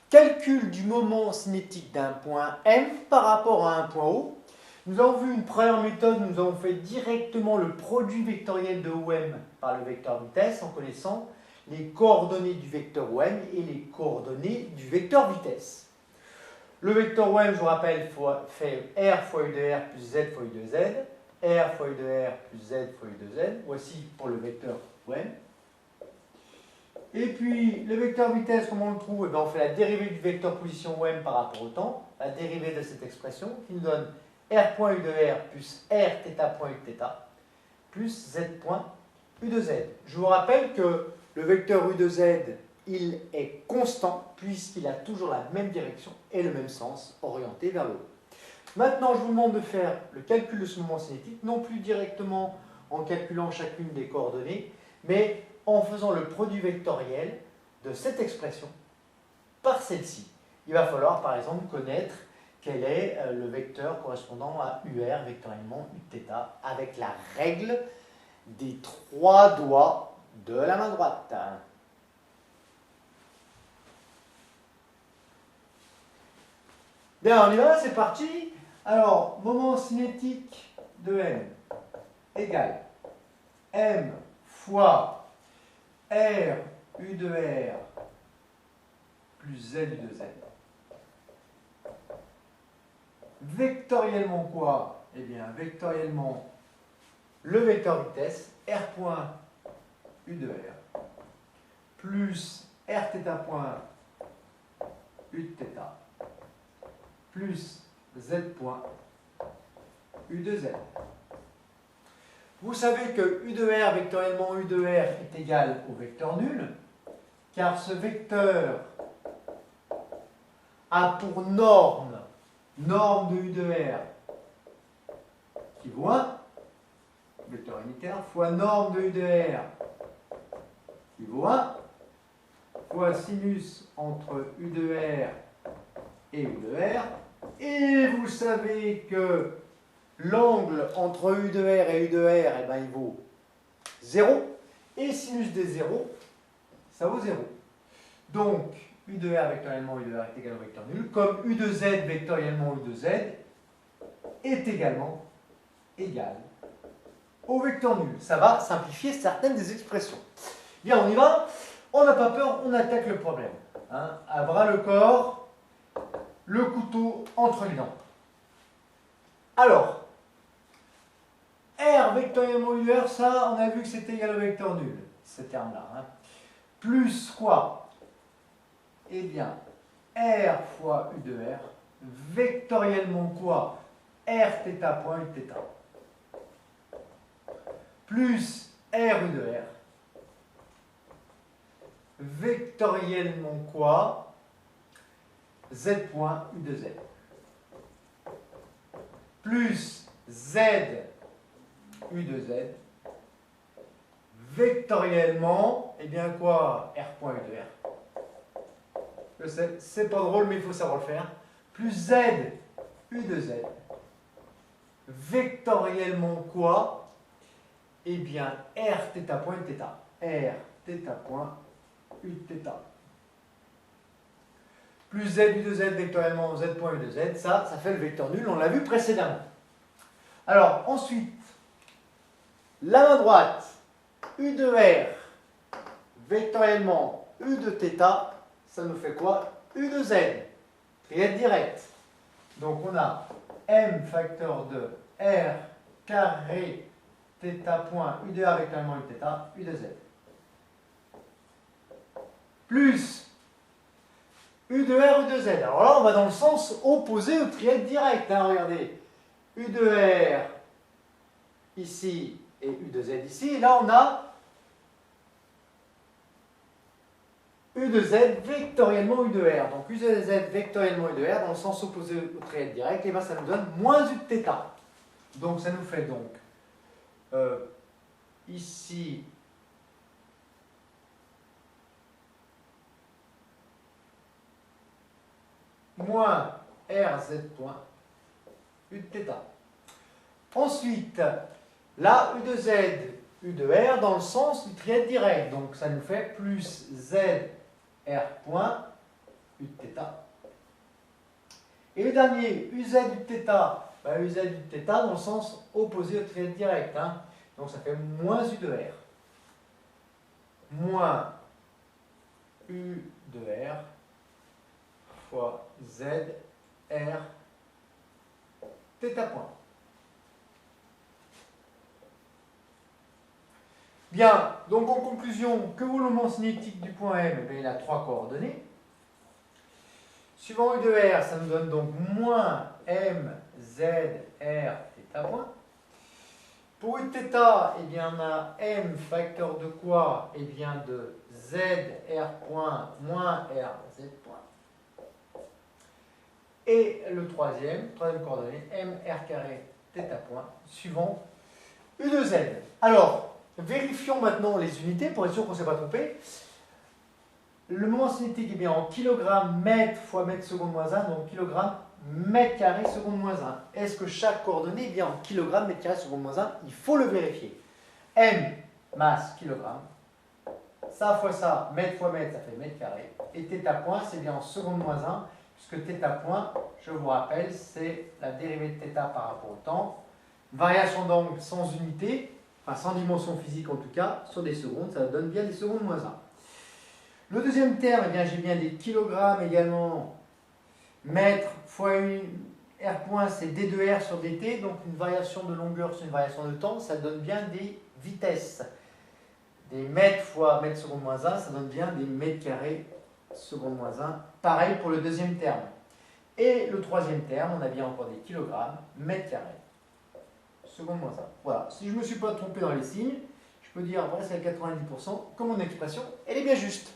Calcul du moment cinétique d'un point M par rapport à un point O. Nous avons vu une première méthode, nous avons fait directement le produit vectoriel de OM par le vecteur vitesse en connaissant les coordonnées du vecteur OM et les coordonnées du vecteur vitesse. Le vecteur OM, je vous rappelle, fait R fois U de R plus Z fois U de Z, R fois U de R plus Z fois U de Z. Voici pour le vecteur OM. Et puis, le vecteur vitesse, comment on le trouve? Eh bien, on fait la dérivée du vecteur position OM par rapport au temps, la dérivée de cette expression qui nous donne R point U de R plus R θ point U de θ plus Z point U de Z. Je vous rappelle que le vecteur U de Z, il est constant puisqu'il a toujours la même direction et le même sens orienté vers le haut. Maintenant, je vous demande de faire le calcul de ce moment cinétique, non plus directement en calculant chacune des coordonnées, mais en faisant le produit vectoriel de cette expression par celle-ci. Il va falloir par exemple connaître quel est le vecteur correspondant à UR vectoriellement U θ avec la règle des 3 doigts de la main droite. Bien, on y va, c'est parti. Alors, moment cinétique de M égale M fois R U de R plus Z U de Z. Vectoriellement quoi? Eh bien, vectoriellement, le vecteur vitesse, R point U de R, plus R θ point U de θ, plus Z point U de Z. Vous savez que U de R, vectoriellement U de R, est égal au vecteur nul, car ce vecteur a pour norme de U de R qui vaut 1, vecteur unitaire, fois norme de U de R qui vaut 1, fois sinus entre U de R et U de R. Et vous savez que l'angle entre U de R et U de R, eh ben, il vaut 0. Et sinus des 0, ça vaut 0. Donc, U de R vectoriellement U de R est égal au vecteur nul, comme U de Z vectoriellement U de Z est également égal au vecteur nul. Ça va simplifier certaines des expressions. Bien, on y va. On n'a pas peur, on attaque le problème. Hein, à bras le corps, le couteau entre les dents. Alors, R vectoriellement U de R, ça, on a vu que c'était égal au vecteur nul, ce terme-là. Hein. Plus quoi? Eh bien, R fois U de R, vectoriellement quoi? R θ point U de θ. Plus R U de R, vectoriellement quoi? Z point U de Z. Plus Z U de Z, vectoriellement, eh bien quoi? R point U de R. Je sais, c'est pas drôle, mais il faut savoir le faire. Plus Z U de Z, vectoriellement quoi? Eh bien, R θ point U de θ. R θ point U de θ. Plus Z U de Z vectoriellement Z point U de Z, ça fait le vecteur nul, on l'a vu précédemment. Alors, ensuite, la main droite, U de R, vectoriellement U de θ, ça nous fait quoi? U de Z, trièdre direct. Donc on a M facteur de R carré θ point U de R vectoriellement U de θ, U de Z. Plus U de R, U de Z. Alors là, on va dans le sens opposé au trièdre direct. Hein, regardez. U de R ici et U de Z ici. Et là, on a U de Z vectoriellement U de R. Donc U de Z vectoriellement U de R dans le sens opposé au trièdre direct. Et bien, ça nous donne moins U de θ. Donc, ça nous fait donc ici moins RZ point U de θ. Ensuite, là, U de Z, U de R dans le sens du trièdre direct. Donc, ça nous fait plus Z R point U de θ. Et le dernier, UZ U de θ, UZ U de θ dans le sens opposé au trait direct. Hein. Donc ça fait moins U de R. Moins U de R fois Z R θ point. Bien, donc en conclusion, que vaut le moment cinétique du point M? Il a 3 coordonnées. Suivant U de R, ça nous donne donc moins M, Z, R, θ point. Pour U de θ, eh bien, on a M facteur de quoi? Eh bien, de Z, R point, moins R, Z point. Et le troisième coordonnée, M, R carré, θ point, suivant U de Z. Alors, vérifions maintenant les unités pour être sûr qu'on ne s'est pas trompé. Le moment cinétique est bien en kilogrammes mètre fois mètre seconde moins 1, donc kilogramme mètre carré seconde moins 1. Est-ce que chaque coordonnée est bien en kilogrammes mètre carré seconde moins 1? Il faut le vérifier. M, masse, kilogramme. Ça fois ça, mètre fois mètre, ça fait mètre carré. Et θ point, c'est bien en seconde moins 1, puisque θ point, je vous rappelle, c'est la dérivée de θ par rapport au temps. Variation d'angle sans unité, enfin sans dimension physique en tout cas, sur des secondes, ça donne bien des secondes moins 1. Le deuxième terme, eh bien, j'ai bien des kilogrammes également. Mètre fois R point, c'est D de R sur dt, donc une variation de longueur sur une variation de temps, ça donne bien des vitesses. Des mètres fois mètre seconde moins 1, ça donne bien des mètres carrés seconde moins 1. Pareil pour le deuxième terme. Et le troisième terme, on a bien encore des kilogrammes, mètres carrés seconde moins 1. Voilà, si je ne me suis pas trompé dans les signes, je peux dire presque à 90% que mon expression, elle est bien juste.